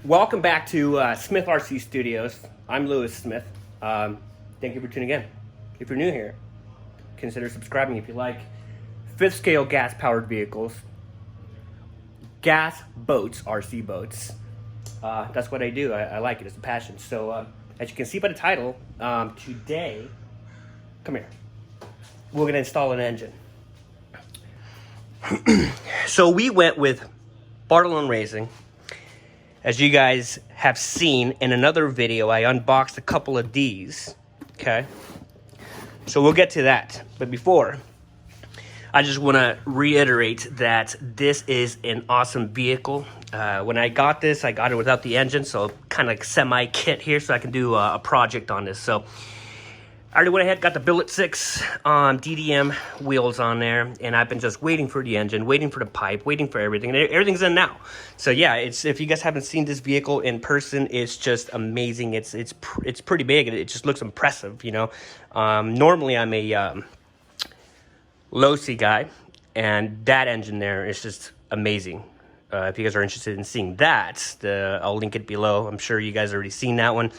Welcome back to Smith RC Studios. I'm Lewis Smith. Thank you for tuning in. If you're new here, consider subscribing if you like fifth scale gas powered vehicles, gas boats, RC boats. That's what I do. I like it. It's a passion. So as you can see by the title, today, come here, we're going to install an engine. So we went with Bartolone Racing. As you guys have seen in another video, I unboxed a couple of these, okay? So we'll get to that. But before, I just want to reiterate that this is an awesome vehicle. When I got this, I got it without the engine, so kind of like semi-kit here so I can do a project on this. So I already went ahead, got the billet 6 DDM wheels on there, and I've been just waiting for the engine, waiting for the pipe, waiting for everything, and everything's in now. So yeah, if you guys haven't seen this vehicle in person, it's just amazing. It's pretty big, and it just looks impressive, you know. Normally I'm a low-C guy, and that engine there is just amazing. If you guys are interested in seeing that, I'll link it below. I'm sure you guys already seen that one.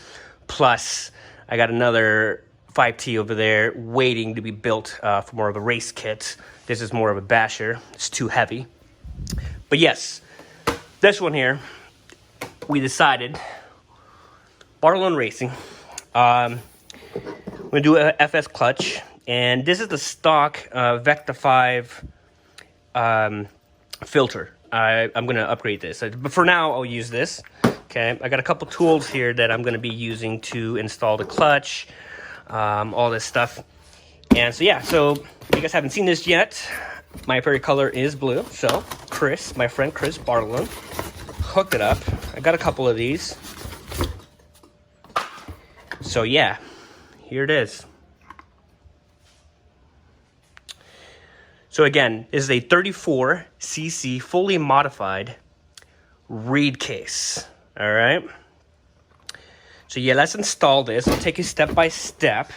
Plus, I got another 5T over there waiting to be built for more of a race kit. This is more of a basher. It's too heavy. But yes, this one here, we decided, Bartolone Racing, I'm going to do a FS clutch, and this is the stock VEKTA.5 filter. I'm going to upgrade this, but for now I'll use this. Okay, I got a couple tools here that I'm going to be using to install the clutch, all this stuff. And so yeah, so if you guys haven't seen this yet, my favorite color is blue. So Chris, my friend Chris Bartolone, hooked it up. I got a couple of these. So yeah, here it is. So again, this is a 34cc fully modified reed case. All right. So yeah, let's install this. I'll take you step by step.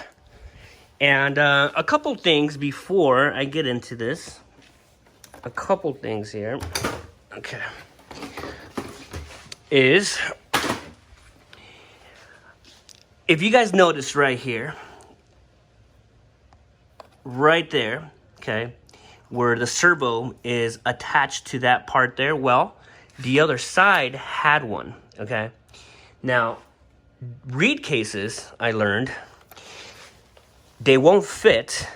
And a couple things before I get into this. A couple things here. Okay. Is, if you guys notice right here, right there, okay, where the servo is attached to that part there, well, the other side had one, okay? Now, reed cases, I learned, they won't fit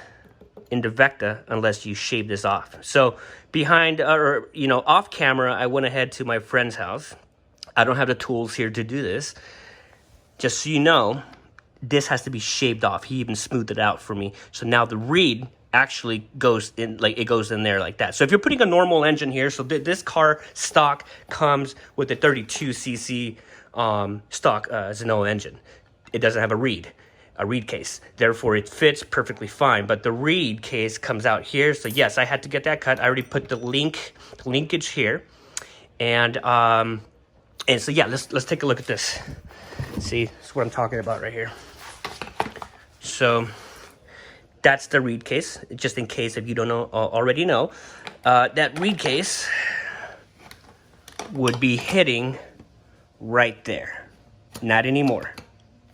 into VEKTA unless you shave this off. So behind, or you know, off camera, I went ahead to my friend's house. I don't have the tools here to do this. Just so you know, this has to be shaved off. He even smoothed it out for me. So now the reed actually goes in, like it goes in there like that. So if you're putting a normal engine here, so this car stock comes with a 32cc stock Zenoa engine. It doesn't have a reed case. Therefore, it fits perfectly fine. But the reed case comes out here. So yes, I had to get that cut. I already put the linkage here. And so yeah, let's take a look at this. See, that's what I'm talking about right here. So that's the reed case, just in case if you don't know, already know. That reed case would be hitting right there. Not anymore.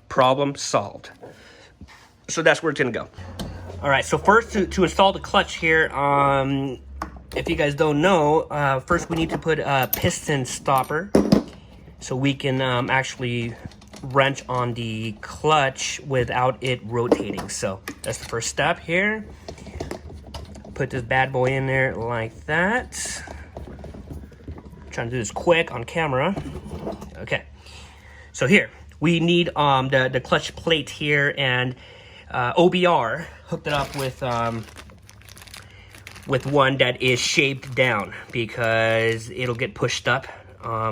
Problem solved. So that's where it's gonna go. All right, so first to install the clutch here, if you guys don't know, first we need to put a piston stopper so we can actually wrench on the clutch without it rotating. So that's the first step here. Put this bad boy in there like that. I'm trying to do this quick on camera. Okay, so here we need the clutch plate here, and OBR hooked it up with one that is shaped down because it'll get pushed up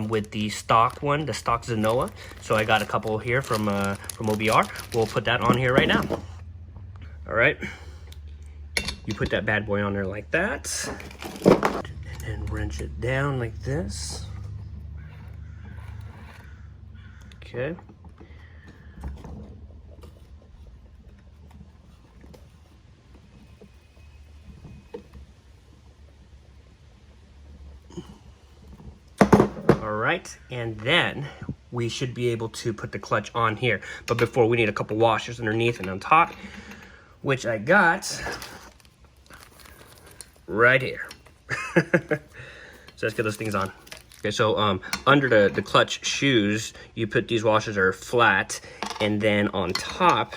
with the stock one, the stock Zenoa. So I got a couple here from OBR. We'll put that on here right now. All right, you put that bad boy on there like that, and then wrench it down like this. Okay. All right, and then we should be able to put the clutch on here. But before, we need a couple washers underneath and on top, which I got right here. So let's get those things on. Okay, so under the clutch shoes, you put these washers that are flat, and then on top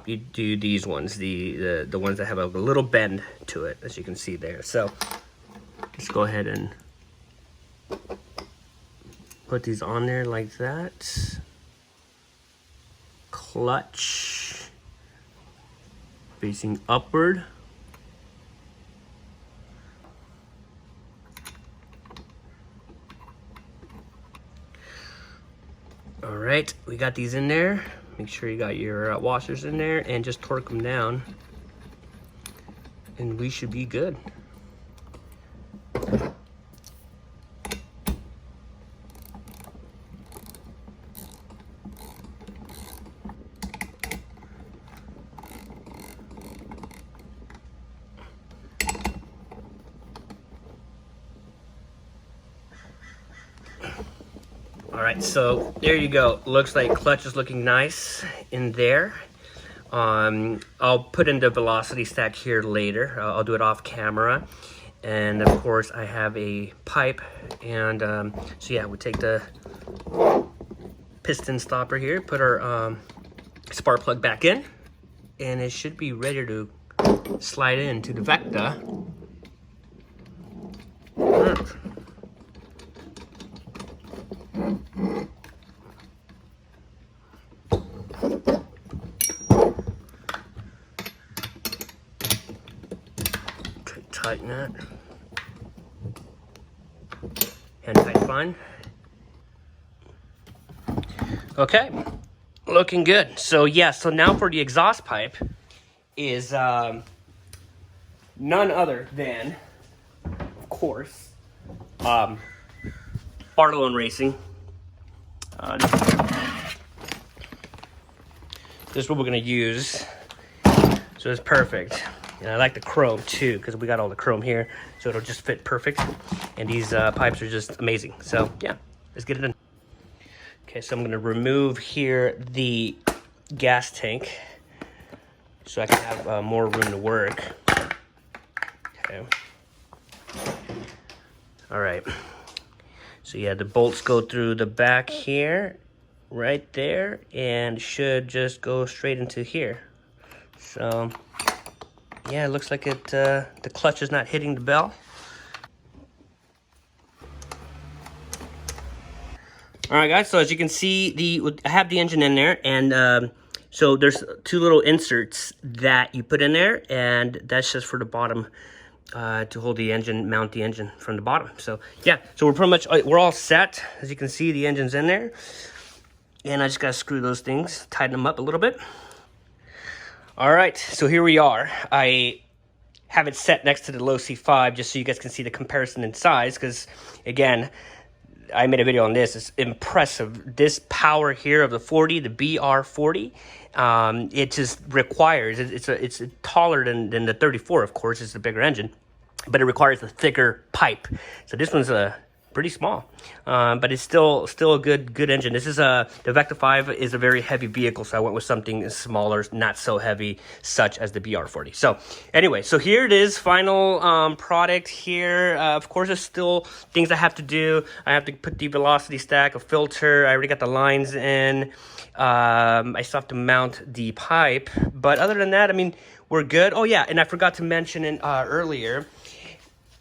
you do these ones, the ones that have a little bend to it, as you can see there. So just go ahead and put these on there like that. Clutch facing upward. All right, we got these in there. Make sure you got your washers in there and just torque them down, and we should be good. All right, so there you go. Looks like clutch is looking nice in there. I'll put in the velocity stack here later. I'll do it off camera. And of course I have a pipe, and so yeah, we take the piston stopper here, put our spark plug back in, and it should be ready to slide into the VEKTA. Tighten that. Hand tight fine. Okay, looking good. So yeah, so now for the exhaust pipe is none other than, of course, Bartolone Racing. This is what we're gonna use. So it's perfect. And I like the chrome too, because we got all the chrome here, so it'll just fit perfect. And these pipes are just amazing. So yeah, let's get it in. Okay, so I'm gonna remove here the gas tank so I can have more room to work. Okay. All right. So yeah, the bolts go through the back here, right there, and should just go straight into here. So yeah, it looks like it. The clutch is not hitting the bell. All right, guys. So as you can see, I have the engine in there, and so there's two little inserts that you put in there, and that's just for the bottom to hold the engine, mount the engine from the bottom. So yeah, so we're all set. As you can see, the engine's in there, and I just gotta screw those things, tighten them up a little bit. All right, so here we are. I have it set next to the low C5 just so you guys can see the comparison in size, because again, I made a video on this. It's impressive. This power here of the 40, the BR40, it just requires, it's taller than the 34, of course, it's the bigger engine, but it requires a thicker pipe. So this one's pretty small, but it's still a good engine. This is the VEKTA.5 is a very heavy vehicle, so I went with something smaller, not so heavy, such as the BR40. So anyway, so here it is, final product here. Of course, there's still things I have to do. I have to put the velocity stack, a filter. I already got the lines in. I still have to mount the pipe, but other than that, I mean, we're good. Oh yeah, and I forgot to mention earlier,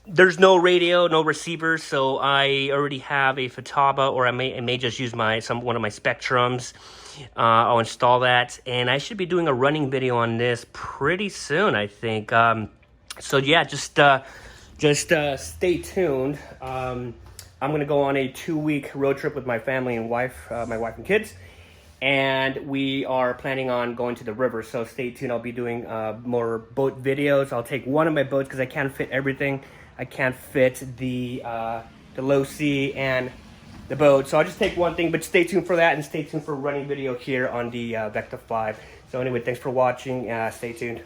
there's no radio, no receiver, so I already have a Futaba, or I may just use one of my Spectrums. I'll install that, and I should be doing a running video on this pretty soon, I think. So yeah, just stay tuned. I'm gonna go on a 2-week road trip with my family and my wife and kids, and we are planning on going to the river. So stay tuned. I'll be doing more boat videos. I'll take one of my boats because I can't fit everything. I can't fit the low C and the boat, so I'll just take one thing, but stay tuned for that, and stay tuned for a running video here on the VEKTA.5. So anyway, thanks for watching. Stay tuned.